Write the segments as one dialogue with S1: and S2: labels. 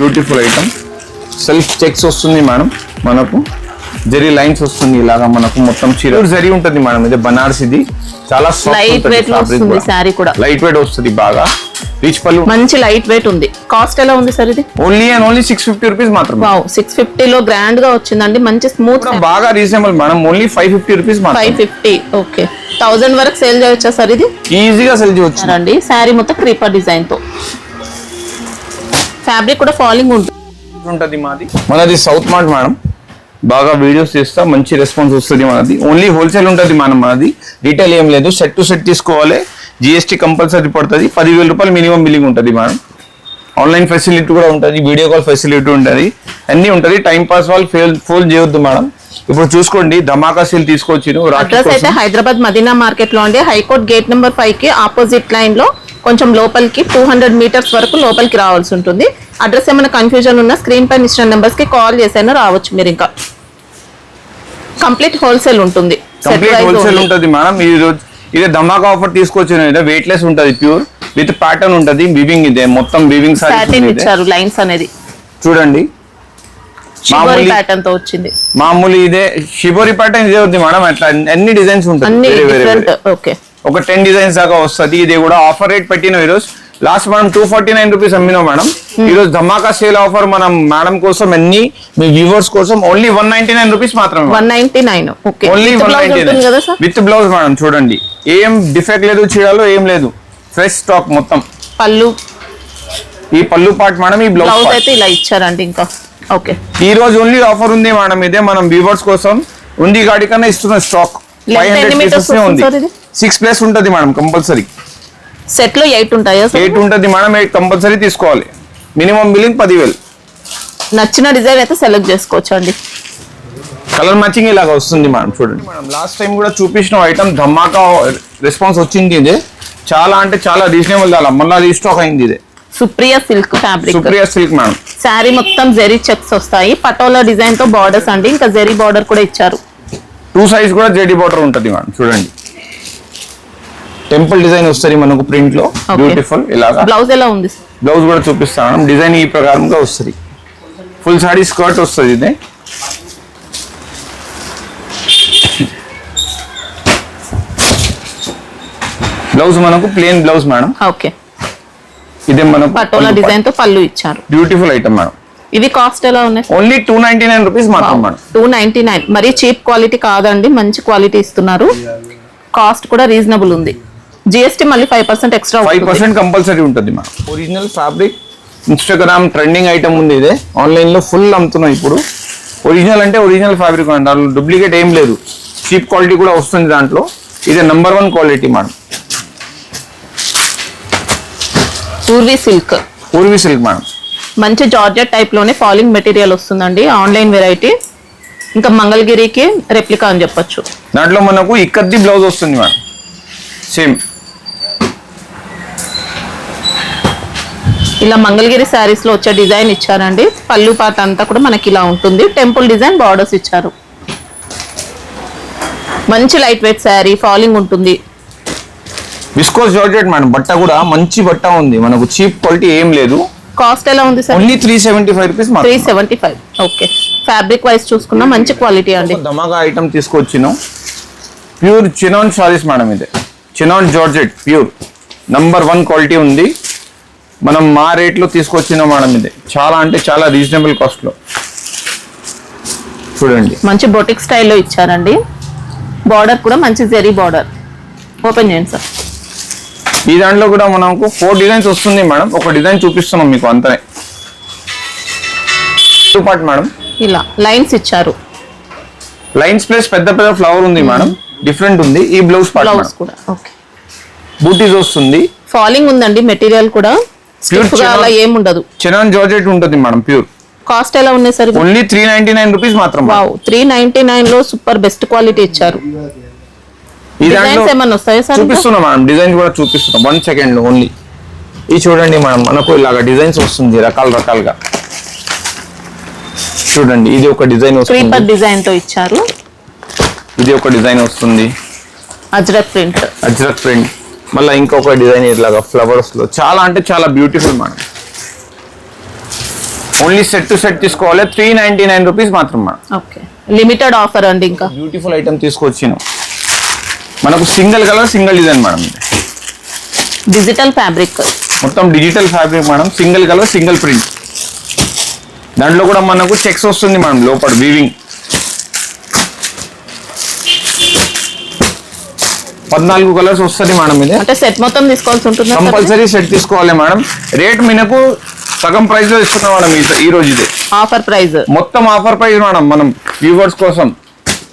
S1: Beautiful item self checks వస్తుంది madam, మనకు zari lines వస్తుంది ఇలాగా, మనకు మొత్తం చీర జరీ ఉంటుంది మేడం. ఇది బనారస్, ఇది చాలా
S2: లైట్ వెయిట్ లో వస్తుంది సారీ కూడా,
S1: లైట్ వెయిట్ వస్తుంది బాగా, రిచ్ పళ్ళు,
S2: మంచి లైట్ వెయిట్ ఉంది. కాస్ట్ ఎలా ఉంది సార్ ఇది?
S1: ఓన్లీ అండ్ ఓన్లీ 650 రూపీస్ మాత్రమే.
S2: వావ్, 650 లో గ్రాండ్ గా వచ్చిందండి, మంచి స్మూత్,
S1: బాగా రీజనబుల్ మేడం. ఓన్లీ 550 రూపీస్ మాత్రమే.
S2: 550. ఓకే, 1000 వరకు సేల్ చేయొచ్చా సార్ ఇది?
S1: ఈజీగా సేల్ చేయొచ్చు
S2: అండి. శారీ మొత్తం క్రీపర్ డిజైన్ తో, ఫ్యాబ్రిక్ కూడా ఫాలింగ్
S1: ఉంటుంది. మనది సౌత్ మార్ట్ మేడం, బాగా వీడియోస్ చేస్తా, మంచి రెస్పాన్స్ వస్తుంది మనది. ఓన్లీ హోల్సేల్ ఉంటుంది మనది, రీటైల్ ఏం లేదు. సెట్ టు సెట్ తీసుకోవాలి, జిఎస్టీ కంపల్సరీ పడుతుంది. 10,000 రూపాయలు మినిమం బిల్లింగ్ ఉంటుంది మేడం. ఆన్లైన్ ఫెసిలిటీ కూడా ఉంటుంది, వీడియో కాల్ ఫెసిలిటీ ఉంటుంది, అన్నీ ఉంటుంది. టైం పాస్ వాళ్ళు ఫోన్ చేయొద్దు మేడం. ఇప్పుడు చూసుకోండి, ధమాకా సేల్ తీసుకొచ్చిన
S2: అడ్రస్ అయితే హైదరాబాద్ మదీనా మార్కెట్ లో అండి, హైకోర్ట్ గేట్ నెంబర్ 5 కి ఆపోజిట్ లైన్ లో కొంచెం లోపలికి 200 మీటర్స్ వరకు లోపలికి రావాల్సి ఉంటుంది. అడ్రస్ ఏమైనా కన్ఫ్యూజన్ ఉన్నా స్క్రీన్ పైన ఇచ్చిన నెంబర్స్ కి కాల్ చేసైనా రావచ్చు మీరు. ఇంకా కంప్లీట్ హోల్సేల్ ఉంటుంది,
S1: హోల్సేల్ ఉంటుంది మేడం. ఈ రోజు ఇదే ధమాకా ఆఫర్ తీసుకొచ్చిన, వెయిట్ లెస్ ఉంటుంది, ప్యూర్ విత్ ప్యాటర్న్ ఉంటుంది, వివింగ్. ఇదే మొత్తం వివింగ్
S2: ఇచ్చారు, లైన్స్ అనేది
S1: చూడండి,
S2: ప్యాటర్న్ తో వచ్చింది.
S1: మామూలు ఇదే షిబోరి ప్యాటర్న్ ఇదే ఉంది మేడం. అట్లా అన్ని డిజైన్స్ ఉంటాయి, ఒక 10 డిజైన్స్ దాకా వస్తుంది. ఇది కూడా ఆఫర్ రేట్ పెట్టిన ఈరోజు. లాస్ట్ మనం 249 రూపీస్ అమ్మినాం మేడం. ఈ రోజు ధమాకా సేల్ ఆఫర్ మనం మేడం కోసం, అన్ని మీ వ్యూవర్స్ కోసం ఓన్లీ 199 రూపీస్ మాత్రమే.
S2: 199
S1: ఓన్లీ 199 విత్ బ్లౌజ్ మేడం. చూడండి, ఏం డిఫెక్ట్ లేదు, చీరలో ఏం లేదు, ఫ్రెష్ స్టాక్ మొత్తం.
S2: పళ్ళు,
S1: ఈ పళ్ళు పార్ట్ మేడం, ఈ బ్లౌజ్
S2: అయితే ఇలా ఇచ్చారండి. ఇంకా ఓకే, ఈ
S1: రోజు ఓన్లీ ఆఫర్ ఉంది మేడం. ఇదే మనం వ్యూవర్స్ కోసం ఉంది, గాడి కన్నా ఇస్తున్న స్టాక్ 500 పీసెస్ ఉంది. 6+ ఉంటుంది మేడం కంపల్సరీ.
S2: సెట్ లో 8 ఉంటాయా?
S1: 8 ఉంటుంది మేడం, 8 కంపల్సరీ తీసుకోవాలి. Minimum billing 10,000.
S2: నచ్చిన డిజైన్ అయితే సెలెక్ట్ చేసుకోవచ్చు అండి.
S1: కలర్ మ్యాచింగ్ ఇలాగా వస్తుంది మేడం. చూడండి మేడం, లాస్ట్ టైం కూడా చూపించిన ఐటమ్ ధమాకా రెస్పాన్స్ వచ్చింది. ఇదే చాలా అంటే చాలా రీజనబుల్, చాలా మళ్ళీ రీస్టాక్ అయింది. ఇదే
S2: Supriya silk fabric,
S1: Supriya silk madam.
S2: Sari మొత్తం జెరీ చెక్స్ వస్తాయి, పటోలా డిజైన్ తో బార్డర్స్ అండి, ఇంకా జెరీ బార్డర్ కూడా ఇచ్చారు.
S1: 2 సైజ్ కూడా జెరీ బార్డర్ ఉంటుంది మేడం. చూడండి, టెంపుల్ డిజైన్ వస్తుంది మనకు ప్రింట్ లో, బ్యూటిఫుల్. ఇలాగా
S2: బ్లౌజ్ ఎలా ఉంది?
S1: బ్లౌజ్ కూడా చూపిస్తాను. డిజైన్ ఈ ప్రకారంగా వస్తుంది, ఫుల్ సారీ స్కర్ట్ వస్తుంది. ఇదే బ్లౌజ్ మనకు ప్లేన్ బ్లౌజ్ మేడం.
S2: ఓకే,
S1: ఇదే మనకు
S2: పటోలా డిజైన్ తో పళ్ళు ఇచ్చారు.
S1: Beautiful item madam.
S2: ఇవి కాస్ట్ ఎలా ఉన్నాయి?
S1: ఓన్లీ 299 రూపీస్ మాత్రం మేడం.
S2: 299, మరి చీప్ క్వాలిటీ కాదండి, మంచి క్వాలిటీ ఇస్తున్నారు. కాస్ట్ కూడా రీజనబుల్ ఉంది. జిఎస్టీ మళ్ళీ 5% ఎక్స్ట్రా,
S1: 5% కంపల్సరీ ఉంటుంది madam. Original fabric, Instagram trending item ఉంది. ఇదే ఆన్లైన్ లో ఫుల్ అమ్ముతున్నాం ఇప్పుడు. ఒరిజినల్ అంటే ఒరిజినల్ ఫ్యాబ్రిక్ అండి, దాంట్లో డూప్లికేట్ ఏం లేదు. చీప్ క్వాలిటీ కూడా వస్తుంది దాంట్లో. ఇదే number 1 quality madam.
S2: Purvi silk,
S1: Purvi silk madam.
S2: మంచి జార్జెట్ టైప్ లోనే ఫాలింగ్ మెటీరియల్ వస్తుందండి, ఆన్లైన్ వెరైటీ. ఇంకా మంగళగిరికి రెప్లికా అని చెప్పొచ్చు.
S1: దాంట్లో మనకు ఇక్కత్తి బ్లౌజ్ వస్తుంది మేడం, సేమ్.
S2: ఇలా మంగళగిరి శారీస్ లో వచ్చే డిజైన్ ఇచ్చారండి. పళ్ళు పాట అంతా కూడా మనకి ఇలా ఉంటుంది, టెంపుల్ డిజైన్ బార్డర్స్ ఇచ్చారు. మంచి లైట్ వెయిట్ శారీ, ఫాలింగ్ ఉంటుంది.
S1: విస్కోస్ జార్జెట్ మేడం, బట్ట కూడా మంచి బట్ట ఉంది మనకు, చీప్ క్వాలిటీ ఏం లేదు.
S2: కాస్ట్ ఎలా ఉంది sir?
S1: Only 375 rupees.
S2: 375. Okay, fabric wise చూసుకున్నా మంచి క్వాలిటీ అండి.
S1: ధమాకా ఐటమ్ తీసుకొచ్చినాం, ప్యూర్ చినాన్ సారీస్ మేడం. ఇదే chinon georgette pure number 1 quality ఉంది. మనం మా రేట్లో తీసుకొచ్చినాం మేడం. ఇదే చాలా అంటే చాలా రీజనబుల్ కాస్ట్ లో. చూడండి,
S2: మంచి బొటిక్ స్టైల్లో ఇచ్చారండి. బార్డర్ కూడా మంచి జెరీ బార్డర్. ఓపెన్ చేయండి సార్.
S1: ఈ దాంట్లో కూడా మనకు 4 డిజైన్స్ వస్తుంది మేడం. ఒక డిజైన్ చూపిస్తున్నాం మీకు అంతనే. పార్ట్ మేడం,
S2: ఇలా లైన్స్ ఇచ్చారు,
S1: లైన్స్ ప్లస్ పెద్ద పెద్ద ఫ్లవర్ ఉంది మేడం, డిఫరెంట్ ఉంది. ఈ బ్లౌజ్ పార్ట్
S2: కూడా ఓకే,
S1: బూటీస్ వస్తుంది.
S2: ఫాలింగ్ ఉందండి, మెటీరియల్ కూడా స్టిఫ్ గా అలా ఏం ఉండదు.
S1: చినాన్ జార్జెట్ ఉంటుంది మేడం, ప్యూర్.
S2: కాస్ట్ ఎలా ఉన్నాయి సార్?
S1: ఓన్లీ 399 రూపీస్ మాత్రం.
S2: వావ్, 399 లో సూపర్ బెస్ట్ క్వాలిటీ ఇచ్చారు.
S1: చూపిస్తున్నా మేడం, డిజైన్స్ కూడా చూపిస్తున్నా. 1 సెకండ్ ఓన్లీ. ఇది చూడండి మేడం, మనకు ఇలాగా డిజైన్స్ వస్తుంది రకాల రకాలుగా. చూడండి, ఇది ఒక డిజైన్ వస్తుంది,
S2: క్రీపర్ డిజైన్ తో ఇచ్చారు.
S1: ఇది ఒక డిజైన్ వస్తుంది,
S2: అజ్రక్ ప్రింట్.
S1: అజ్రక్ ప్రింట్. మళ్ళీ ఇంకొక డిజైన్ ఇలాగా ఫ్లవర్స్ లో, చాలా అంటే చాలా beautiful madam. Only set to set తీసుకోవాలి 399 రూపీస్ మాత్రం మేడం.
S2: ఓకే, లిమిటెడ్ ఆఫర్ అండి. ఇంకా
S1: బ్యూటిఫుల్ ఐటమ్ తీసుకొచ్చాను మనకు single colour single design madam.
S2: Digital fabric,
S1: మొత్తం digital fabric madam, single colour single print. దాంట్లో కూడా మనకు చెక్స్ వస్తుంది మేడం లోపల వీవింగ్. 14 కలర్స్ వస్తుంది మేడం. ఇది
S2: అంటే సెట్ మొత్తం తీసుకోవాల్సి ఉంటుంది,
S1: కంపల్సరీ సెట్ తీసుకోవాలి మేడం. రేట్ మనకు సగం ప్రైస్ లో ఇస్తున్నాం మేడం ఈ రోజు. ఇది
S2: ఆఫర్ ప్రైస్,
S1: మొత్తం ఆఫర్ ప్రైస్ మేడం మనం వ్యూవర్స్ కోసం.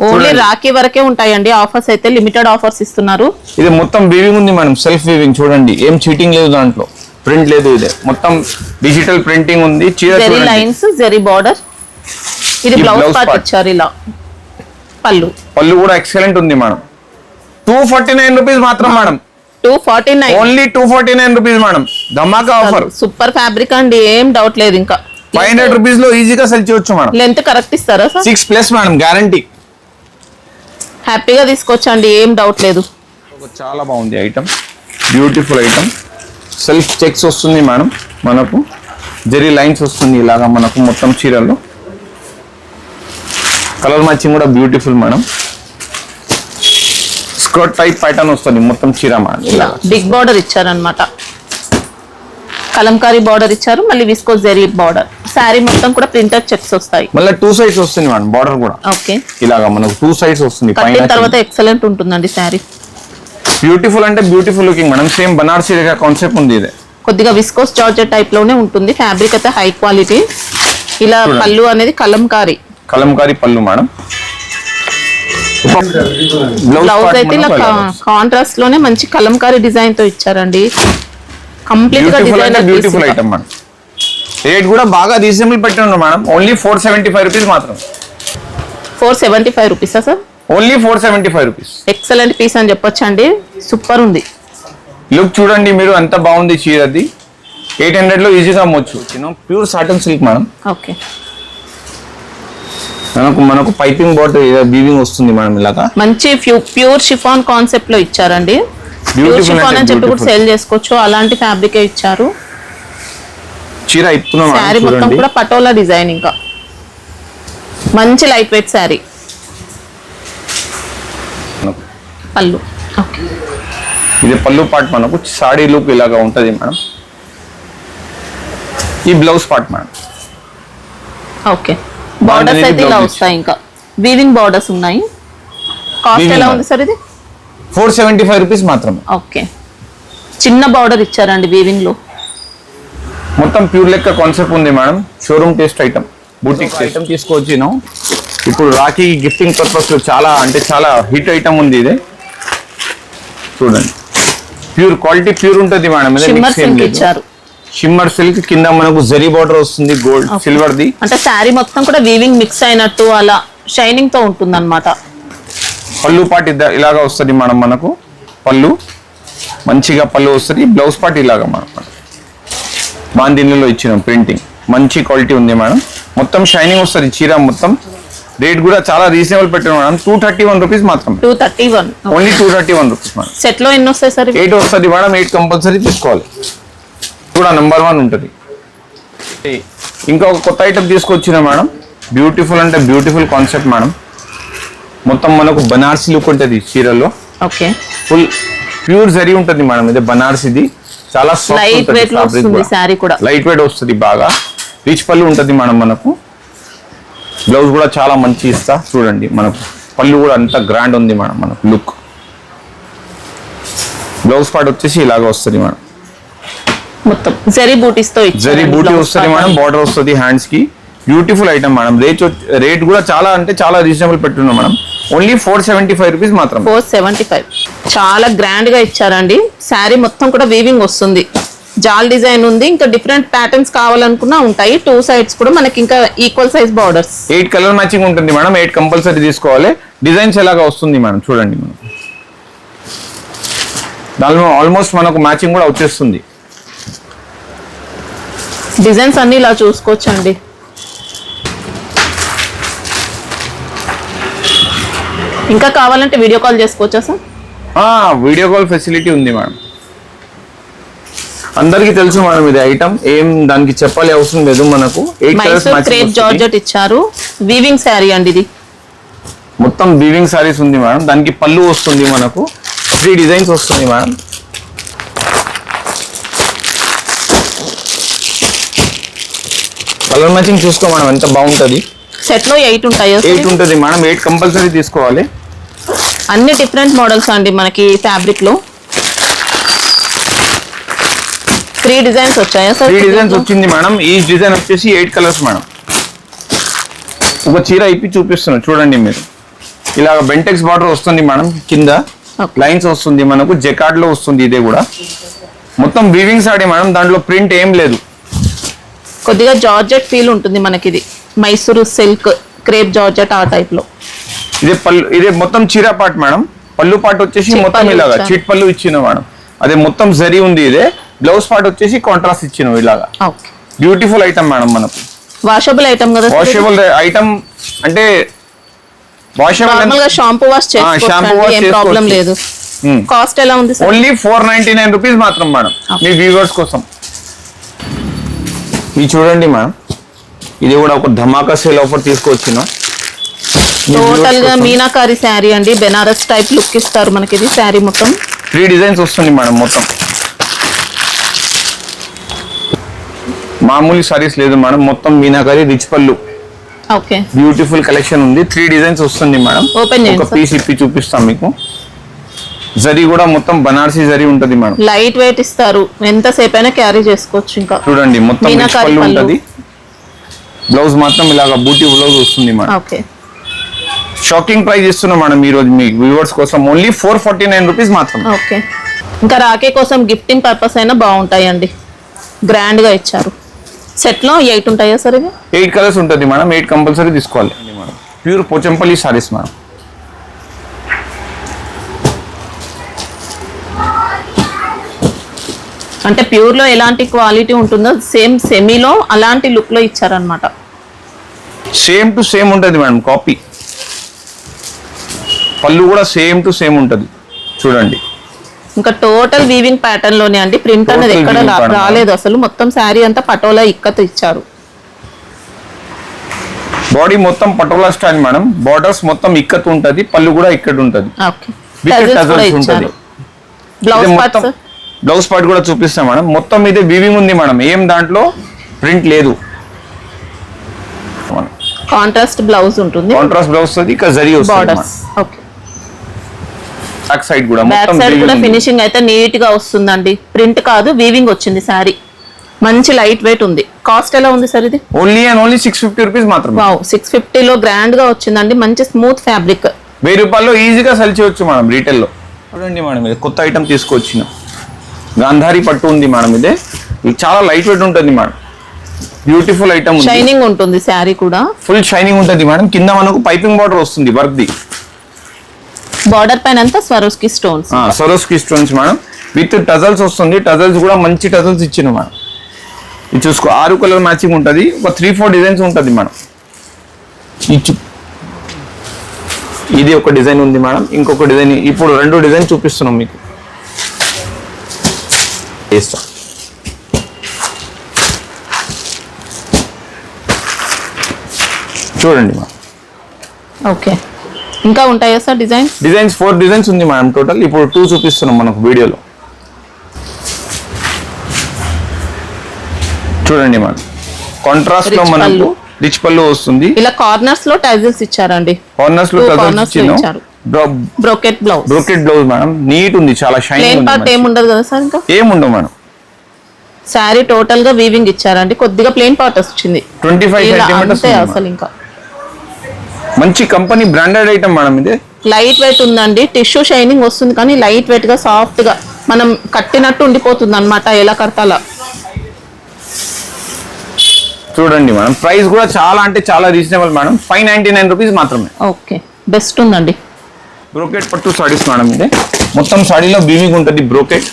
S2: ఓన్లీ రాఖీ వరకే ఉంటాయండి ఆఫర్స్, అయితే లిమిటెడ్ ఆఫర్స్ ఇస్తున్నారు.
S1: ఇది మొత్తం వీవింగ్ ఉంది మేడం, సెల్ఫ్ వీవింగ్ చూడండి, ఏం చీటింగ్ లేదు దాంట్లో, ప్రింట్ లేదు. ఇది మొత్తం డిజిటల్ ప్రింటింగ్ ఉంది.
S2: Zari lines, zari border. ఇది బ్లౌజ్ పార్ట్ ఇచ్చారు ఇలా. పళ్ళు
S1: కూడా ఎక్సలెంట్ ఉంది మేడం. 249 రూపీస్ మాత్రం మేడం.
S2: 249,
S1: only 249 rupees madam. ధమాకా ఆఫర్.
S2: సూపర్ ఫ్యాబ్రిక్ అండి, ఏం డౌట్ లేదు. ఇంకా
S1: 500 రూపీస్ లో ఈజీగా సెల్ చేయొచ్చు మేడం.
S2: లెంత్ కరెక్ట్ ఇస్తారా సార్?
S1: 6+ madam, guarantee.
S2: హ్యాపీగా తీసుకోవచ్చండి, ఏం డౌట్ లేదు.
S1: చాలా బాగుంది item, beautiful item. Self checks వస్తుంది మేడం, మనకు జెరీ లైన్స్ వస్తుంది ఇలాగా మనకు మొత్తం చీరల్లో. కలర్ మ్యాచింగ్ కూడా beautiful madam. Skirt type pattern వస్తుంది మొత్తం చీర మేడం.
S2: ఇలా బిగ్ బార్డర్ ఇచ్చారనమాట, కలంకారీ బార్డర్ ఇచ్చారు, మళ్ళీ విస్కో జెరీ బార్డర్. శారీ మొత్తం కూడా ప్రింటెడ్ చెక్స్ వస్తాయి.
S1: మళ్ళీ 2 సైడ్స్ వస్తుంది మేడం బార్డర్ కూడా.
S2: ఓకే,
S1: ఇలాగా మనకు 2 సైడ్స్ వస్తుంది.
S2: కట్టిన తర్వాత ఎక్సలెంట్ ఉంటుందండి శారీ.
S1: బ్యూటిఫుల్ అంటే beautiful looking madam. Same Banarasi concept ఉంది. ఇది
S2: కొద్దిగా విస్కోస్ జార్జెట్ టైప్ లోనే ఉంటుంది. ఫ్యాబ్రిక్ అయితే హై క్వాలిటీ. ఇలా పళ్ళు అనేది కలంకారీ
S1: పళ్ళు మేడం.
S2: బ్లౌజ్ అయితే ఇలా కాంట్రాస్ట్ లోనే మంచి కలంకారీ డిజైన్ తో ఇచ్చారండి. కంప్లీట్ గా design
S1: beautiful item madam. Rate కూడా బాగా రీజనబుల్ పెట్టండి మేడం. ఓన్లీ 475 రూపీస్ మాత్రం.
S2: 475 రూపీసా sir?
S1: Only 475 rupees.
S2: Excellent piece అని చెప్పొచ్చండి, సూపర్ ఉంది.
S1: లుక్ చూడండి మీరు, ఎంత బాగుంది చీరది. 800 లో ఈజీగా అమ్మొచ్చు. Pure Satan silk madam.
S2: Okay,
S1: మనకు పైపింగ్ బార్డర్ వీవింగ్ వస్తుంది మేడం. ఇలాగా మంచి
S2: ప్యూర్ షిఫాన్ కాన్సెప్ట్ లో ఇచ్చారండి. ప్యూర్ షిఫాన్ అని చెప్పి కూడా సేల్ చేసుకోవచ్చు, అలాంటి ఫ్యాబ్రిక్ ఇచ్చారు.
S1: చీర ఇస్తున్నాం.
S2: శారీ మొత్తం కూడా పటోలా డిజైన్, ఇంకా మంచి లైట్ వెయిట్ శారీ. పళ్ళు,
S1: ఇది పళ్ళు పార్ట్ మనకు సాడీ లుక్ ఇలాగా ఉంటది మేడం. ఈ blouse part madam.
S2: Okay, borders అయితే ఇలా వస్తాయి, ఇంకా వీవింగ్ బార్డర్స్ ఉన్నాయి. కాస్ట్ ఎలా ఉంది సార్ ఇది?
S1: 475 రూపీస్ మాత్రమే.
S2: ఓకే, చిన్న బార్డర్ ఇచ్చారండి వీవింగ్ లో.
S1: మొత్తం ప్యూర్ లెక్క కాన్సెప్ట్ ఉంది madam. Showroom taste item, boutique item తీసుకొచ్చినాం. ఇప్పుడు రాఖీ గిఫ్టింగ్ పర్పస్ లో చాలా అంటే చాలా హిట్ ఐటమ్ ఉంది. ఇది చూడండి, ప్యూర్ క్వాలిటీ ప్యూర్ ఉంటుంది మేడం. షిమ్మర్ సిల్క్ కింద మనకు జరీ బార్డర్ వస్తుంది, గోల్డ్ సిల్వర్ ది.
S2: అంటే శారీ మొత్తం కూడా వీవింగ్ మిక్స్ అయినట్టు అలా షైనింగ్ తో ఉంటుంది అన్నమాట.
S1: పళ్ళు పార్ట్ ఇలాగా వస్తుంది మేడం. మనకు పళ్ళు మంచిగా పళ్ళు వస్తుంది. బ్లౌజ్ పార్ట్ ఇలాగా మనం బాందిన్లో ఇచ్చినాం ప్రింటింగ్. మంచి క్వాలిటీ ఉంది మేడం. మొత్తం షైనింగ్ వస్తుంది చీర మొత్తం. రేట్ కూడా చాలా రీజనబుల్ పెట్టారు మేడం. 231 రూపీస్ మాత్రం.
S2: 231,
S1: ఓన్లీ 231 రూపీస్ మేడం.
S2: సెట్ లో ఎన్ని వస్తాయి సార్?
S1: 8 వస్తుంది మేడం. 8 కంపల్సరీ తీసుకోవాలి. కూడా నెంబర్ 1 ఉంటుంది. ఇంకా ఒక కొత్త ఐటమ్ తీసుకొచ్చిన మేడం. బ్యూటిఫుల్ అంటే బ్యూటిఫుల్ కాన్సెప్ట్ మేడం. మొత్తం మనకు బనారసి లుక్ ఉంటుంది చీరలో.
S2: ఓకే,
S1: ఫుల్ ప్యూర్ జరీ ఉంటుంది మేడం. ఇది బనారసిది, చాలా
S2: లైట్ వెయిట్ వస్తుంది సారీ కూడా.
S1: లైట్ వెయిట్ వస్తుంది బాగా. రిచ్ పళ్ళు ఉంటుంది మేడం. మనకు బ్లౌజ్ కూడా చాలా మంచి ఇస్తా చూడండి. మనకు పళ్ళు కూడా అంత గ్రాండ్ ఉంది మేడం. మనకు లుక్ బ్లౌజ్ పార్ట్ వచ్చేసి ఇలాగా వస్తుంది మేడం.
S2: మొత్తం జరీ బూటీస్ తో
S1: జరీ బూటీ వస్తుంది మేడం. బార్డర్ వస్తుంది హ్యాండ్స్ కి. Beautiful item madam. రేట్ కూడా చాలా అంటే చాలా రీజనబుల్ పెట్టున్నాం మేడం. ఓన్లీ 475 రూపీస్ మాత్రం.
S2: 475. చాలా గ్రాండ్ గా ఇచ్చారండి. శారీ మొత్తం కూడా వీవింగ్ వస్తుంది, జాల్ డిజైన్ ఉంది. ఇంకా డిఫరెంట్ ప్యాటర్న్స్ కావాలనుకున్నా ఉంటాయి. 2 సైడ్స్ కూడా మనకి ఇంకా equal size borders.
S1: 8 colour matching ఉంటుంది మేడం. 8 కంపల్సరీ తీసుకోవాలి. డిజైన్స్ ఎలాగా వస్తుంది మేడం చూడండి. మనం దానిలో ఆల్మోస్ట్ మనకు మ్యాచింగ్ కూడా వచ్చేస్తుంది.
S2: డిజైన్స్ అన్ని ఇలా చూసుకోవచ్చండి. ఇంకా కావాలంటే వీడియో కాల్ చేసుకోవచ్చా సార్?
S1: వీడియో కాల్ ఫెసిలిటీ ఉంది మేడం. అందరికి తెలుసు మేడం ఇది ఐటమ్, ఏం దానికి చెప్పాలి అవసరం లేదు మనకు. 8 కలర్స్
S2: మైసూర్ క్రేప్ జార్జెట్ ఇచ్చారు, వీవింగ్ శారీ అండి ఇది.
S1: మొత్తం వీవింగ్ సారీస్ ఉంది మేడం. దానికి పళ్ళు వస్తుంది మనకు, 3 డిజైన్స్ వస్తుంది మేడం. కలర్ మ్యాచింగ్ చూసుకో మేడం ఎంత బాగుంటది.
S2: సెట్ లో 8 ఉంటాయో?
S1: 8 ఉంటుంది మేడం. 8 కంపల్సరీ తీసుకోవాలి.
S2: అన్ని డిఫరెంట్ మోడల్స్ అండి మనకి ఫ్యాబ్రిక్ లో. 3 డిజైన్స్ వచ్చాయా సార్?
S1: 3 డిజైన్స్ వచ్చింది మేడం. ఈ డిజైన్ వచ్చేసి 8 కలర్స్ మేడం. ఒక చీర ఇప్పి చూపిస్తున్నాను చూడండి మీరు. ఇలా బెంటెక్స్ బార్డర్ వస్తుంది మేడం, కింద లైన్స్ వస్తుంది మనకు, జెకార్డ్ లో వస్తుంది. ఇదే కూడా మొత్తం వీవింగ్ సారీ మేడం, దాంట్లో ప్రింట్ ఏం లేదు.
S2: కొద్దిగా జార్జెట్ ఫీల్ ఉంటుంది మనకి. ఇది మైసూరు సిల్క్ క్రేప్ జార్జెట్ ఆ టైప్ లో.
S1: ఇదే పళ్ళు, ఇదే మొత్తం చీర పార్ట్ మేడం. పళ్ళు పార్ట్ వచ్చేసి మొత్తం ఇలాగా చిట్ పళ్ళు ఇచ్చిన మేడం. అదే మొత్తం జరీ ఉంది. ఇదే బ్లౌజ్ పార్ట్ వచ్చేసి కాంట్రాస్ట్ ఇచ్చిన ఇలాగా. బ్యూటిఫుల్ ఐటమ్ మేడం మనకు.
S2: వాషబుల్ ఐటమ్ కదా?
S1: వాషబుల్ ఐటమ్ అంటే
S2: నార్మల్ గా షాంపూ వాష్ చేసుకోవచ్చు, ఏం ప్రాబ్లం లేదు. కాస్ట్ ఎలా ఉంది సార్?
S1: ఓన్లీ 499 రూపీస్ మాత్రం మేడం, మీ వ్యూవర్స్ కోసం. ఇది చూడండి మేడం, ఇది కూడా ఒక ధమాకా సేల్ ఆఫర్ తీసుకొచ్చిన.
S2: టోటల్ గా మీనాకారి శారీ అండి, బెనారస్ టైప్ లుక్ ఇస్తారు మనకి. ఇది శారీ మొత్తం
S1: 3 డిజైన్స్ వస్తుంది మేడం. మొత్తం మామూలు సారీస్ లేదు మేడం, మొత్తం మీనాకారి రిచ్ పళ్ళు.
S2: ఓకే,
S1: బ్యూటిఫుల్ కలెక్షన్ ఉంది. 3 డిజైన్స్ వస్తుంది మేడం.
S2: ఓపెన్
S1: ఒక పీస్ ఇప్పి చూపిస్తాం మీకు. జరీ కూడా మొత్తం బనారసి జరీ ఉంటది మేడం.
S2: లైట్ వెయిట్ ఇస్తారు, ఎంతసేపు అయినా క్యారీ చేసుకోవచ్చు. ఇంకా
S1: చూడండి మొత్తం రిచ్ పళ్ళు ఉంటది. బ్లౌజ్ మాత్రం ఇలాగా బూటీ బ్లౌజ్ వస్తుంది మేడం.
S2: ఓకే,
S1: షాకింగ్ ప్రైస్ ఇస్తున్నాం మేడం ఈ రోజు మీ వ్యూవర్స్ కోసం. ఓన్లీ 449 రూపీస్ మాత్రం.
S2: ఓకే, ఇంకా రాఖీ కోసం గిఫ్టింగ్ పర్పస్ అయినా బాగుంటాయండి, గ్రాండ్ గా ఇచ్చారు. సెట్ లో 8 ఉంటాయా సార్? ఇది
S1: 8 కలర్స్ ఉంటుంది మేడం. 8 కంపల్సరీ తీసుకోవాలి madam. Pure Pochampally saris madam.
S2: అంటే ప్యూర్ లో ఎలాంటి క్వాలిటీ ఉంటుందో సేమ్ సెమీలో అలాంటి లుక్ లో ఇచ్చారనమాట.
S1: సేమ్ టు సేమ్ ఉంటుంది మేడం, కాపీ. పళ్ళు కూడా సేమ్ టు సేమ్ ఉంటుంది చూడండి.
S2: ఇంకా టోటల్ వీవింగ్ ప్యాటర్న్ లోనే అండి, ప్రింట్ అనేది ఎక్కడ రాలేదు అసలు. మొత్తం శారీ అంతా పటోలా ఇక్కత్ ఇచ్చారు.
S1: బాడీ మొత్తం పటోలా స్టైల్ మేడం. బార్డర్స్ మొత్తం ఇక్కత్ ఉంటది, పళ్ళు కూడా ఇక్కడ ఉంటది. బ్లౌజ్ పార్ట్ కూడా చూపిస్తాం మేడం. మొత్తం ఇదే వీవింగ్ ఉంది మేడం, ఏం దాంట్లో ప్రింట్ లేదు.
S2: కాంట్రాస్ట్ బ్లౌజ్ ఉంటుంది,
S1: కాంట్రాస్ట్ బ్లౌజ్ వస్తుంది, ఇక జరీ వస్తుంది.
S2: ఓకే,
S1: బ్యాక్ సైడ్ కూడా
S2: బ్యాక్ సైడ్ కూడా ఫినిషింగ్ అయితే నీట్ గా వస్తుందండి. ప్రింట్ కాదు, వీవింగ్ వచ్చింది శారీ. మంచి లైట్ వెయిట్ ఉంది. కాస్ట్ ఎలా ఉంది సార్ ఇది?
S1: ఓన్లీ అండ్ ఓన్లీ 650 రూపీస్ మాత్రమే.
S2: వావ్, 650 లో గ్రాండ్ గా వచ్చిందండి. మంచి స్మూత్ ఫ్యాబ్రిక్.
S1: 1000 రూపాయల్లో ఈజీగా సెల్ చేయొచ్చు మేడం రీటైల్ లో. చూడండి మేడం, ఇది కొత్త ఐటమ్ తీసుకొచ్చిన గాంధారి పట్టు ఉంది మేడం. ఇది చాలా లైట్ వెయిట్ ఉంటుంది మేడం. బ్యూటిఫుల్ ఐటమ్,
S2: షైనింగ్ ఉంటుంది శారీ కూడా.
S1: ఫుల్ షైనింగ్ ఉంటుంది మేడం. కింద మనకు పైపింగ్ బార్డర్ వస్తుంది వర్క్ ది.
S2: బార్డర్ పైన అంతా Swarovski stones.
S1: Swarovski stones madam, with tassels వస్తుంది. టజల్స్ కూడా మంచి టజల్స్ ఇచ్చిన మేడం. ఇది చూసుకో, 6 కలర్ మ్యాచింగ్ ఉంటుంది. ఒక 3-4 డిజైన్స్ ఉంటుంది మేడం. ఇది ఒక డిజైన్ ఉంది మేడం. ఇంకొక డిజైన్, ఇప్పుడు 2 డిజైన్ చూపిస్తున్నాం మీకు. చూడండి మేడం.
S2: ఓకే, ఇంకా ఉంటాయా సార్ డిజైన్స్?
S1: 4 డిజైన్స్ ఉంది మేడం టోటల్. ఇప్పుడు 2 చూపిస్తున్నాం మనకు వీడియోలో. చూడండి మేడం, కాంట్రాస్ట్ లో మనకు రిచ్ పళ్ళు వస్తుంది.
S2: ఇలా కార్నర్స్ లో టైజల్స్ ఇచ్చారండి.
S1: కార్నర్స్ లో టైజల్స్ ఇచ్చారు.
S2: Brocade blouse.
S1: Brocade blouse madam, neat ఉంది, చాలా షైనింగ్ ఉంది.
S2: ప్లేన్ పార్ట్ ఏం ఉండదు కదా సార్? ఇంకా
S1: ఏం ఉండదు మేడం.
S2: శారీ టోటల్ గా వీవింగ్ ఇచ్చారండి. కొద్దిగా ప్లేన్ పార్ట్ వచ్చింది,
S1: 25 సెంటీమీటర్స్
S2: అసలు. ఇంకా
S1: మంచి కంపెనీ బ్రాండెడ్ ఐటమ్ మేడం. ఇది
S2: లైట్ వెయిట్ ఉందండి. టిష్యూ షైనింగ్ వస్తుంది, కానీ లైట్ వెయిట్ గా సాఫ్ట్ గా మనం కట్టినట్టు ఉండిపోతుంది అన్నమాట, ఎలా కడతాలా.
S1: చూడండి మేడం, ప్రైస్ కూడా చాలా అంటే చాలా రీజనబుల్ మేడం. 599 రూపీస్ మాత్రమే.
S2: ఓకే, బెస్ట్ ఉందండి.
S1: బ్రోకెట్ పట్టు సారీస్ మేడం. ఇది మొత్తం సారీలో వీవింగ్ ఉంటుంది బ్రోకెట్.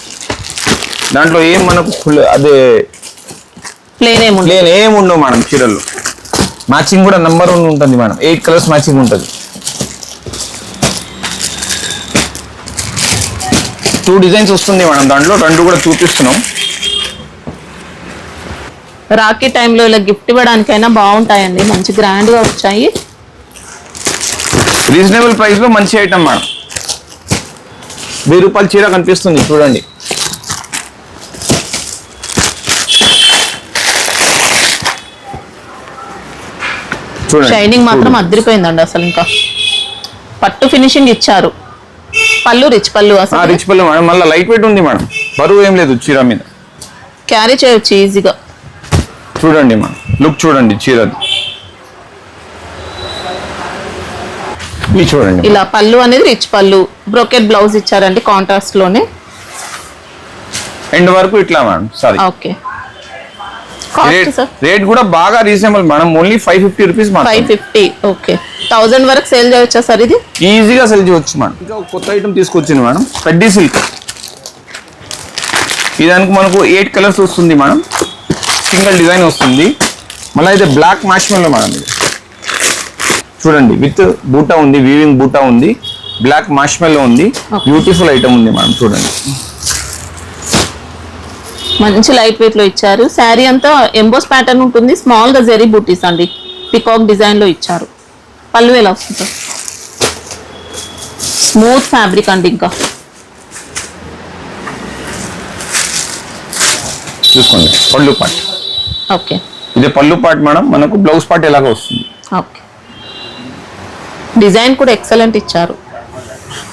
S1: దాంట్లో ఏం మనకు అదే
S2: ప్లేన్
S1: ఏం ఉండవు మేడం. చీరల్లో మ్యాచింగ్ కూడా నెంబర్ 1 ఉంటుంది మేడం. 8 కలర్స్ మ్యాచింగ్ ఉంటుంది. 2 డిజైన్స్ వస్తుంది మేడం. దాంట్లో 2 కూడా చూపిస్తున్నాం.
S2: రాఖీ టైంలో ఇలా గిఫ్ట్ ఇవ్వడానికైనా బాగుంటాయండి, మంచి గ్రాండ్ గా వచ్చాయి.
S1: రీజనబుల్ ప్రైస్ లో మంచి ఐటమ్ మేడం. 1000 రూపాయల చీర కనిపిస్తుంది చూడండి. చూడండి
S2: షైనింగ్ మాత్రం అదిరిపోయిందండి అసలు. ఇంకా పట్టు ఫినిషింగ్ ఇచ్చారు. పళ్ళు రిచ్ పళ్ళు, అసలు
S1: రిచ్ పళ్ళు మేడం. మళ్ళీ లైట్ వెయిట్ ఉంది మేడం, బరువు ఏం లేదు చీర మీద.
S2: క్యారీ చేయొచ్చు ఈజీగా.
S1: చూడండి మేడం, లుక్ చూడండి చీరది. ఇది చూడండి,
S2: ఇలా పళ్ళు అనేది రిచ్ పళ్ళు, బ్రోకెట్ బ్లౌజ్ ఇచ్చారండి కాంట్రాస్ట్ లోనే.
S1: ఎండ్ వరకు ఇట్లా madam. Sorry,
S2: okay. Cost sir?
S1: Rate కూడా బాగా reasonable madam, only 550 rupees.
S2: 550. Okay. 1000 వరకు సేల్ చేయొచ్చా సార్ ఇది?
S1: ఈజీగా సెల్ చేయవచ్చు మేడం. ఇంకా కొత్త ఐటమ్ తీసుకొచ్చింది మేడం, పెడ్డీ సిల్క్. ఈ దానికి మనకు 8 కలర్స్ వస్తుంది మేడం, సింగిల్ డిజైన్ వస్తుంది. మళ్ళీ అయితే బ్లాక్ మ్యాష్మెల్లో మేడం. ఇది చూడండి, విత్ బూటా ఉంది, వీవింగ్ బూటా ఉంది, బ్లాక్ మ్యాష్మెల్లో ఉంది. బ్యూటిఫుల్ ఐటమ్ ఉంది మేడం. చూడండి,
S2: మంచి లైట్ వెయిట్ లో ఇచ్చారు. శారీ అంతా ఎంబోస్ ప్యాటర్న్ ఉంటుంది, స్మాల్ గా జెరీ బూటీస్ అండి, పికాక్ డిజైన్ లో ఇచ్చారు. పళ్ళు ఎలా వస్తుంది సార్? స్మూత్ ఫ్యాబ్రిక్ అండి. ఇంకా
S1: చూసుకోండి పళ్ళు పార్ట్.
S2: ఓకే,
S1: ఇదే పళ్ళు పార్ట్ మేడం. మనకు బ్లౌజ్ పార్ట్ ఎలాగ వస్తుంది.
S2: ఓకే. డిజైన్ కూడా ఎక్సలెంట్ ఇచ్చారు.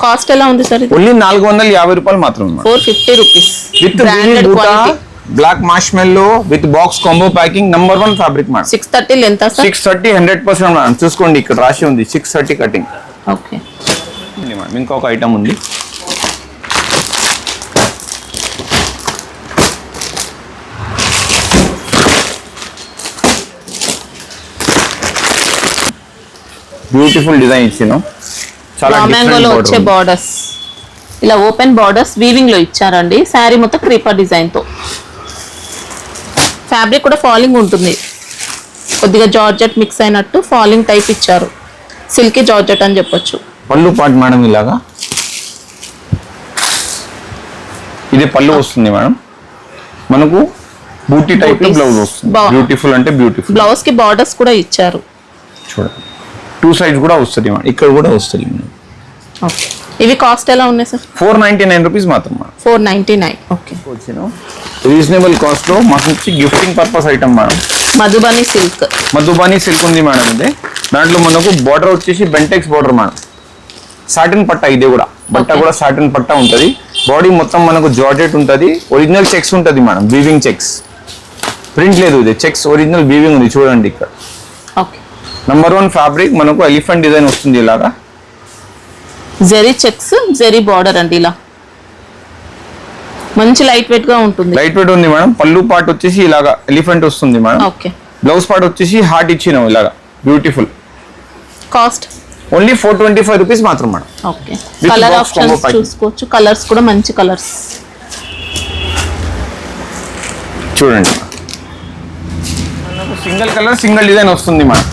S2: కాస్ట్ ఎలా ఉంది సార్?
S1: ఓన్లీ 450 రూపాయలు మాత్రమే.
S2: 450 rupees.
S1: With branded quality, black marshmallow with box combo packing, number 1 fabric madam.
S2: 630 length sir?
S1: 630 100% madam. చూసుకోండి, ఇక్కడ రాసి ఉంది 630 కటింగ్.
S2: Okay
S1: madam. ఇంకొక ఐటమ్ ఉంది, బ్యూటిఫుల్ డిజైన్ ఇచ్చినాం. చాలా
S2: మ్యాంగోలో వచ్చే బార్డర్స్, ఇలా ఓపెన్ బార్డర్స్ వీవింగ్ లో ఇచ్చారండి. శారీ మొత్తం క్రీపర్ డిజైన్ తో. ఫ్యాబ్రిక్ కూడా ఫాలింగ్ ఉంటుంది, కొద్దిగా జార్జెట్ మిక్స్ అయినట్టు ఫాలింగ్ టైప్ ఇచ్చారు. సిల్కీ జార్జెట్ అని చెప్పొచ్చు.
S1: పళ్ళు పార్ట్ మేడం ఇలాగా. ఇది పళ్ళు వస్తుంది మేడం. మనకు బూటీ టైప్ బ్లౌజ్ వస్తుంది. బ్యూటిఫుల్ అంటే బ్యూటిఫుల్.
S2: బ్లౌజ్ కి బార్డర్స్ కూడా ఇచ్చారు.
S1: చూడండి, 2 సైడ్స్ కూడా వస్తుంది మేడం, ఇక్కడ కూడా వస్తుంది.
S2: ఓకే. ఇవి కాస్ట్ ఎలా ఉన్నాయి సార్?
S1: 499 రూపీస్ మాత్రం మేడం.
S2: 499. ఓకే.
S1: రీజనబుల్ కాస్ట్ లో మంచి gifting purpose item madam.
S2: Madhubani silk.
S1: Madhubani silk ఉంది మేడం. ఇది దాంట్లో మనకు బార్డర్ వచ్చేసి బెంటెక్స్ బార్డర్ మేడం. సాటిన్ పట్ట, ఇది కూడా బట్ట కూడా సాటిన్ పట్ట ఉంటుంది. బాడీ మొత్తం మనకు జార్జెట్ ఉంటుంది. ఒరిజినల్ చెక్స్ ఉంటుంది మేడం, వీవింగ్ చెక్స్, ప్రింట్ లేదు. ఇది చెక్స్ ఒరిజినల్ వీవింగ్ ఉంది. చూడండి ఇక్కడ.
S2: ఓకే.
S1: Number 1 fabric. మనకు ఎలిఫెంట్ డిజైన్ వస్తుంది ఇలాగా.
S2: జెరీ చెక్స్, జెరీ బార్డర్ అండి. ఇలా మంచి లైట్ వెయిట్ గా ఉంటుంది.
S1: లైట్ వెయిట్ ఉంది మేడం. పళ్ళు పార్ట్ వచ్చేసి ఇలాగా ఎలిఫెంట్ వస్తుంది మేడం.
S2: ఓకే.
S1: బ్లౌజ్ పార్ట్ వచ్చేసి హార్ట్ ఇచ్చినాం ఇలాగా. బ్యూటిఫుల్.
S2: కాస్ట్
S1: ఓన్లీ 425 రూపీస్ మాత్రం మేడం.
S2: ఓకే. కలర్ ఆప్షన్స్ చూసుకోవచ్చు. కలర్స్ కూడా మంచి కలర్స్.
S1: చూడండి, సింగిల్ కలర్ సింగిల్ డిజైన్ వస్తుంది మేడం.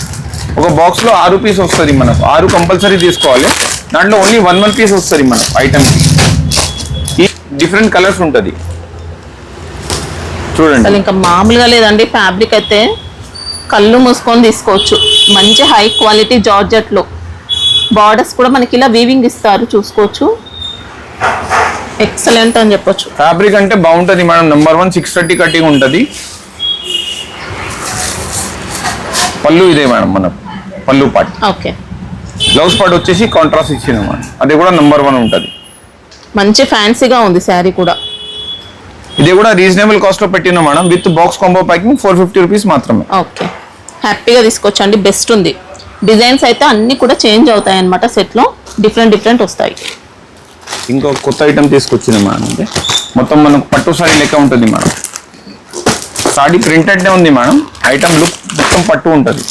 S1: ఒక బాక్స్ లో 6 పీస్ వస్తుంది మనకు. 6 కంపల్సరీ తీసుకోవాలి. దాంట్లో ఓన్లీ 1 పీస్ వస్తుంది మనకు ఐటమ్. ఈ డిఫరెంట్ కలర్స్ ఉంటుంది. చూడండి,
S2: అసలు ఇంకా మామూలుగా లేదండి. ఫ్యాబ్రిక్ అయితే కళ్ళు మూసుకొని తీసుకోవచ్చు. మంచి హై క్వాలిటీ జార్జెట్ లో బార్డర్స్ కూడా మనకి ఇలా వీవింగ్ ఇస్తారు, చూసుకోవచ్చు. ఎక్సలెంట్ అని చెప్పొచ్చు.
S1: ఫ్యాబ్రిక్ అంటే బాగుంటుంది మేడం. నంబర్ 1 630 కటింగ్ ఉంటుంది. పళ్ళు ఇదే మేడం మనకు, పళ్ళు పార్ట్.
S2: ఓకే.
S1: బ్లౌజ్ పార్ట్ వచ్చేసి కాంట్రాస్ట్ ఇచ్చిన మేడం. అది కూడా నంబర్ 1 ఉంటుంది.
S2: మంచి ఫ్యాన్సీగా ఉంది శారీ కూడా.
S1: ఇది కూడా రీజనబుల్ కాస్ట్ లో పెట్టినా madam. With box combo packing 450 rupees మాత్రమే.
S2: ఓకే. హ్యాపీగా తీసుకోవచ్చండి. బెస్ట్ ఉంది. డిజైన్స్ అయితే అన్ని కూడా చేంజ్ అవుతాయి అనమాట. సెట్ లో డిఫరెంట్ వస్తాయి.
S1: ఇంకో కొత్త ఐటమ్ తీసుకొచ్చింది మేడం. అంటే మొత్తం మనకు పట్టు సారీ లెక్క ఉంటుంది మేడం. సారీ ప్రింటెడ్ ఉంది మేడం. ఐటమ్ లుక్ మొత్తం పట్టు ఉంటుంది.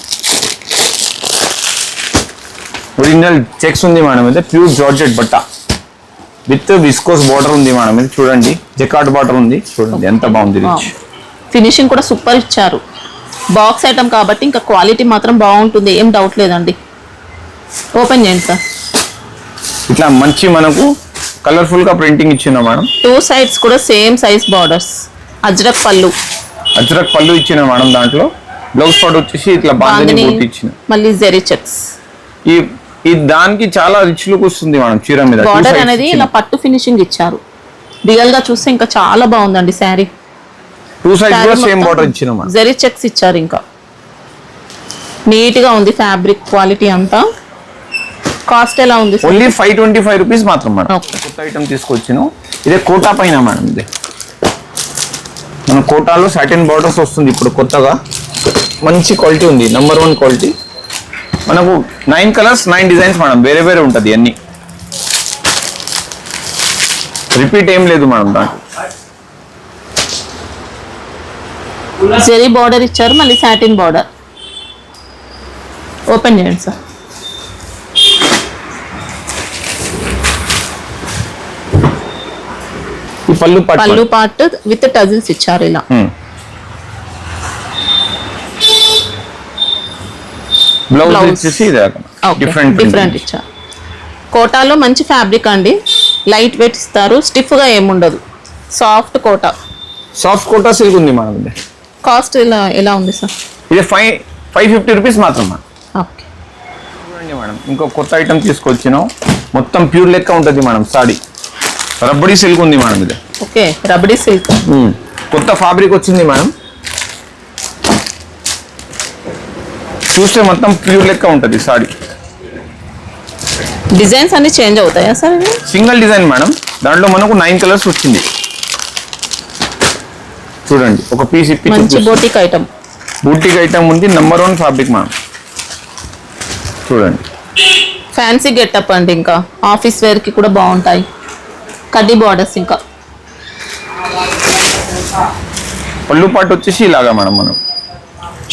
S1: ఒరిజినల్ చెక్స్ ఉంది మేడం. ఇది ప్యూర్ జార్జెట్ బట్ట విత్ విస్కోస్ బార్డర్ ఉంది మేడం. ఇది చూడండి, జకార్డ్ బార్డర్ ఉంది. చూడండి ఎంత బాగుంది.
S2: ఫినిషింగ్ కూడా సూపర్ ఇచ్చారు. బాక్స్ ఐటమ్ కాబట్టి ఇంకా క్వాలిటీ మాత్రం బాగుంటుంది, ఏం డౌట్ లేదండి. ఓపెన్ చేయండి సార్.
S1: ఇట్లా మంచి మనకు కలర్ఫుల్ గా ప్రింటింగ్ ఇచ్చిందా మేడం.
S2: 2 సైడ్స్ కూడా సేమ్ సైజ్ బార్డర్స్. అజ్రక్ పళ్ళు.
S1: అజ్రక్ పళ్ళు ఇచ్చిన మేడం, దాంట్లో బ్లౌజ్ పార్ట్ వచ్చేసి ఇట్లా బాందిని బూటీ ఇచ్చిన,
S2: మళ్ళీ జెరీ చెక్స్.
S1: ఈ దానికి చాలా రిచ్ లుక్ వస్తుంది మేడం చీర మీద.
S2: బార్డర్ అనేది ఇలా పట్టు ఫినిషింగ్ ఇచ్చారు, రియల్ గా చూస్తే ఇంకా చాలా బాగుందండి శారీ.
S1: టూ సైడ్స్ కూడా సేమ్ బార్డర్ ఇచ్చిన మేడం,
S2: జెరీ చెక్స్ ఇచ్చారు. ఇంకా నీట్ గా ఉంది ఫ్యాబ్రిక్ క్వాలిటీ అంతా. కాస్ట్ ఎలా ఉంది?
S1: ఓన్లీ 525 రూపీస్ మాత్రం మేడం.
S2: Okay.
S1: కొత్త ఐటమ్ తీసుకొచ్చాను, ఇదే కోటా పైన మేడం. ఇది మన కోటాలో సాటిన్ బార్డర్స్ వస్తుంది ఇప్పుడు కొత్తగా, మంచి క్వాలిటీ ఉంది, నెంబర్ 1 క్వాలిటీ. మనకు 9 కలర్స్ 9 డిజైన్స్ మేడం, వేరే వేరే ఉంటుంది అన్ని, రిపీట్ ఏం లేదు మేడం. దాంట్లో
S2: జెరీ బార్డర్ ఇచ్చారు, మళ్ళీ సాటిన్ బార్డర్. ఓపెన్ చేయండి సార్.
S1: ఈ పళ్ళు
S2: పార్ట్ విత్ టజిల్స్ ఇచ్చారు ఇలా.
S1: బ్లౌజ్ వచ్చేసి
S2: డిఫరెంట్ ఇచ్చారు. కోటాలో మంచి ఫ్యాబ్రిక్ అండి, లైట్ వెయిట్ ఇస్తారు, స్టిఫ్ గా ఏముండదు, soft Kota.
S1: Soft Kota silk ఉంది మేడం. ఇది
S2: కాస్ట్ ఎలా ఉంది సార్?
S1: ఇది 550 రూపీస్ మాత్రం మేడం.
S2: ఓకే
S1: చూడండి మేడం, ఇంకో కొత్త ఐటమ్ తీసుకొచ్చినాం, మొత్తం ప్యూర్ లెక్క ఉంటుంది మేడం సాడీ. రబ్బడీ సిల్క్ ఉంది మేడం. ఇది
S2: ఓకే, రబ్బడీ సిల్క్
S1: కొత్త ఫ్యాబ్రిక్ వచ్చింది మేడం. చూస్తే మొత్తం ప్యూర్ లెక్క ఉంటుంది సాడీ.
S2: డిజైన్స్ అన్ని చేంజ్ అవుతాయా సార్?
S1: సింగిల్ డిజైన్ మేడం, దాంట్లో మనకు 9 కలర్స్ వచ్చింది. చూడండి, ఒక పీస్ ఇప్పి
S2: మంచి బూటిక్ ఐటమ్
S1: ఉంది, నెంబర్ 1 ఫ్యాబ్రిక్ మేడం. చూడండి,
S2: ఫ్యాన్సీ గెటప్ అండి, ఇంకా ఆఫీస్ వేర్ కి కూడా బాగుంటాయి. కడ్డీ బార్డర్స్, ఇంకా
S1: పళ్ళు పాటు వచ్చేసి ఇలాగా మేడం, మనం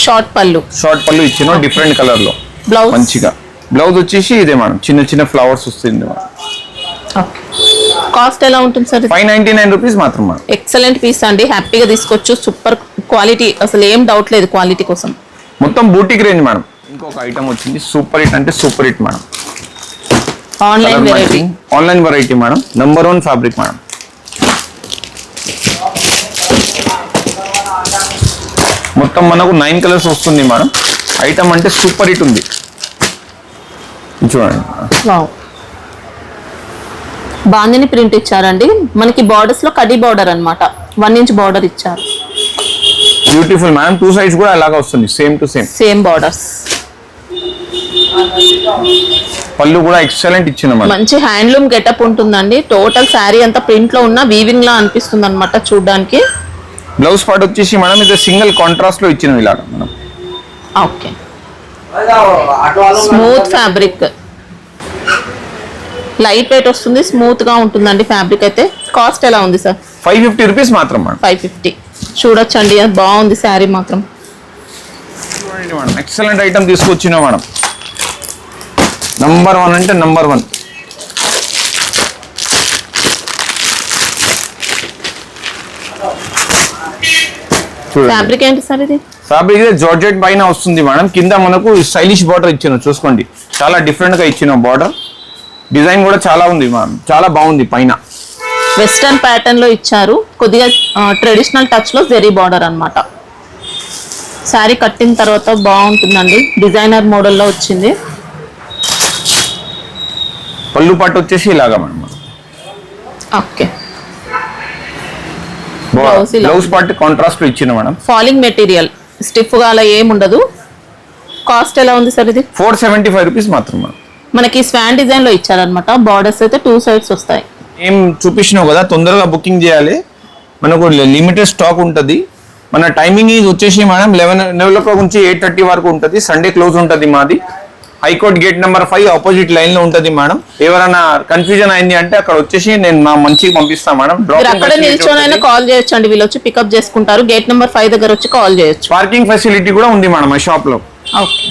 S2: షార్ట్ పళ్ళు
S1: ఇచ్చిన డిఫరెంట్ కలర్ లో.
S2: బ్లౌజ్
S1: మంచిగా బ్లౌజ్ వచ్చేసి ఇదే మేడం, చిన్న చిన్న ఫ్లవర్స్ వస్తుంది మేడం.
S2: కాస్ట్ ఎలా ఉంటుంది సార్?
S1: 599 రూపీస్ మాత్రం మేడం.
S2: ఎక్సలెంట్ పీస్ అండి, హ్యాపీగా తీసుకోవచ్చు. సూపర్ క్వాలిటీ, అసలు ఏం డౌట్ లేదు క్వాలిటీ కోసం.
S1: మొత్తం బూటిక్ రేంజ్ మేడం. ఇంకొక ఐటమ్ వచ్చింది, సూపర్ హిట్ అంటే super hit madam. Online variety madam, number 1 fabric madam. మొత్తం మనకు 9 కలర్స్ వస్తుంది మేడం. ఐటమ్ అంటే సూపర్ హిట్ ఉంది. చూడండి,
S2: బాందిని ప్రింట్ ఇచ్చారండి, మనకి బార్డర్స్ లో కడ్డీ బార్డర్ అన్నమాట, 1 ఇంచ్ బార్డర్ ఇచ్చారు.
S1: బ్యూటిఫుల్ మేడం, 2 సైడ్స్ కూడా అలాగా వస్తుంది, సేమ్ టు సేమ్
S2: బార్డర్స్.
S1: పళ్ళు కూడా ఎక్సలెంట్ ఇచ్చిన మేడం.
S2: మంచి హ్యాండ్లూమ్ గెటప్ ఉంటుందండి. టోటల్ శారీ అంతా ప్రింట్ లో ఉన్న వీవింగ్ లా అనిపిస్తుంది అనమాట చూడడానికి.
S1: బ్లౌజ్ పార్ట్ వచ్చేసి మేడం ఇది సింగిల్ కాంట్రాస్ట్ లో ఇచ్చిన ఇలాగా madam.
S2: Okay, smooth fabric, light weight వస్తుంది, స్మూత్ గా ఉంటుందండి ఫ్యాబ్రిక్ అయితే. కాస్ట్ ఎలా ఉంది సార్?
S1: 550 రూపీస్ మాత్రం మేడం.
S2: 550. చూడొచ్చండి, బాగుంది శారీ మాత్రం.
S1: చూడండి మేడం, ఎక్సలెంట్ ఐటమ్ తీసుకొచ్చినా మేడం, నెంబర్ 1 అంటే నెంబర్ 1.
S2: ఫ్యాబ్రిక్ ఏంటి సార్ ఇది?
S1: ఫ్యాబ్రిక్ జార్జెట్ పైన వస్తుంది మేడం, కింద మనకు స్టైలిష్ బార్డర్ ఇచ్చిన, చూసుకోండి చాలా డిఫరెంట్ గా ఇచ్చిన బార్డర్. డిజైన్ కూడా చాలా ఉంది మేడం, చాలా బాగుంది. పైన
S2: వెస్టర్న్ ప్యాటర్న్ లో ఇచ్చారు, కొద్దిగా ట్రెడిషనల్ టచ్ లో జెరీ బార్డర్ అన్నమాట. శారీ కట్టిన తర్వాత బాగుంటుందండి, డిజైనర్ మోడల్లో వచ్చింది.
S1: పళ్ళు పాటు వచ్చేసి ఇలాగా madam.
S2: Okay,
S1: blouse part contrast లో ఇచ్చిన మేడం.
S2: ఫాలింగ్ మెటీరియల్, స్టిఫ్ గా అలా ఏముండదు. కాస్ట్ ఎలా ఉంది సార్ ఇది?
S1: 475 రూపీస్ మాత్రం మేడం.
S2: మనకి స్వాన్ డిజైన్ లో ఇచ్చారనమాట, బార్డర్స్ అయితే 2 సైడ్స్ వస్తాయి.
S1: ఏం చూపించినావు కదా, తొందరగా బుకింగ్ చేయాలి, మనకు లిమిటెడ్ స్టాక్ ఉంటుంది. మన టైమింగ్ వచ్చేసి మేడం 11 o'clock నుంచి 8:30 వరకు ఉంటుంది. సండే క్లోజ్ ఉంటుంది మాది. High court gate number 5 opposite line లో ఉంటుంది మేడం. ఎవరైనా కన్ఫ్యూజన్ అయింది అంటే అక్కడ వచ్చేసి నేను మా మంచిగా పంపిస్తాను మేడం.
S2: అక్కడ నిల్చొని కాల్ చేయొచ్చు అండి, వీళ్ళు వచ్చి పికప్ చేసుకుంటారు. గేట్ నెంబర్ 5 దగ్గర వచ్చి కాల్ చేయొచ్చు.
S1: పార్కింగ్ ఫెసిలిటీ కూడా ఉంది మేడం మా షాప్ లో.
S2: ఓకే.